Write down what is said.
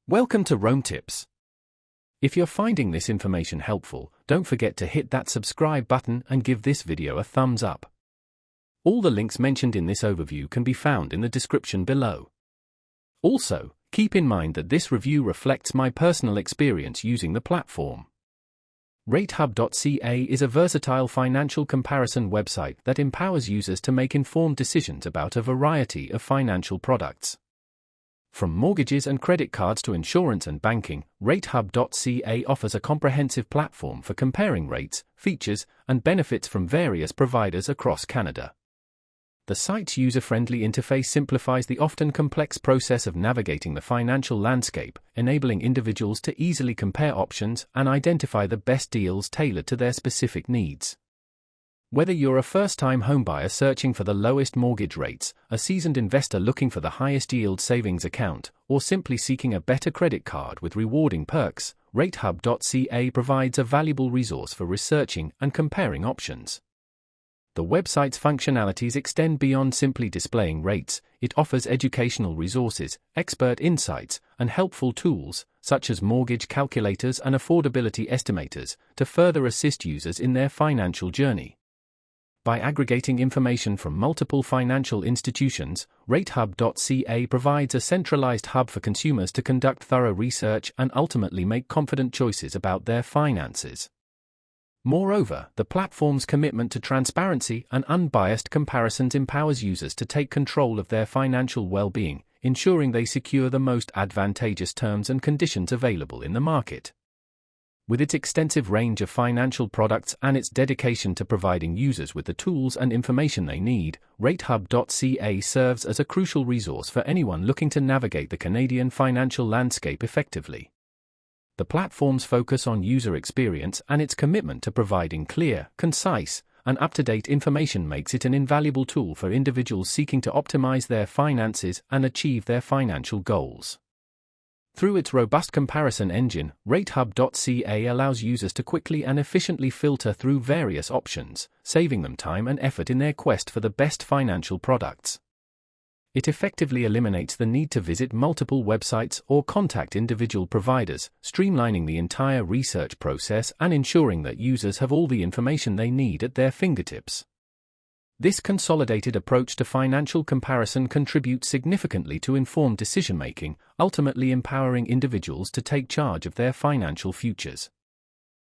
Welcome to Rome Tips. If you're finding this information helpful, don't forget to hit that subscribe button and give this video a thumbs up. All the links mentioned in this overview can be found in the description below. Also, keep in mind that this review reflects my personal experience using the platform. Ratehub.ca is a versatile financial comparison website that empowers users to make informed decisions about a variety of financial products. From mortgages and credit cards to insurance and banking, Ratehub.ca offers a comprehensive platform for comparing rates, features, and benefits from various providers across Canada. The site's user-friendly interface simplifies the often complex process of navigating the financial landscape, enabling individuals to easily compare options and identify the best deals tailored to their specific needs. Whether you're a first-time homebuyer searching for the lowest mortgage rates, a seasoned investor looking for the highest yield savings account, or simply seeking a better credit card with rewarding perks, Ratehub.ca provides a valuable resource for researching and comparing options. The website's functionalities extend beyond simply displaying rates. It offers educational resources, expert insights, and helpful tools, such as mortgage calculators and affordability estimators, to further assist users in their financial journey. By aggregating information from multiple financial institutions, Ratehub.ca provides a centralized hub for consumers to conduct thorough research and ultimately make confident choices about their finances. Moreover, the platform's commitment to transparency and unbiased comparisons empowers users to take control of their financial well-being, ensuring they secure the most advantageous terms and conditions available in the market. With its extensive range of financial products and its dedication to providing users with the tools and information they need, Ratehub.ca serves as a crucial resource for anyone looking to navigate the Canadian financial landscape effectively. The platform's focus on user experience and its commitment to providing clear, concise, and up-to-date information makes it an invaluable tool for individuals seeking to optimize their finances and achieve their financial goals. Through its robust comparison engine, Ratehub.ca allows users to quickly and efficiently filter through various options, saving them time and effort in their quest for the best financial products. It effectively eliminates the need to visit multiple websites or contact individual providers, streamlining the entire research process and ensuring that users have all the information they need at their fingertips. This consolidated approach to financial comparison contributes significantly to informed decision-making, ultimately empowering individuals to take charge of their financial futures.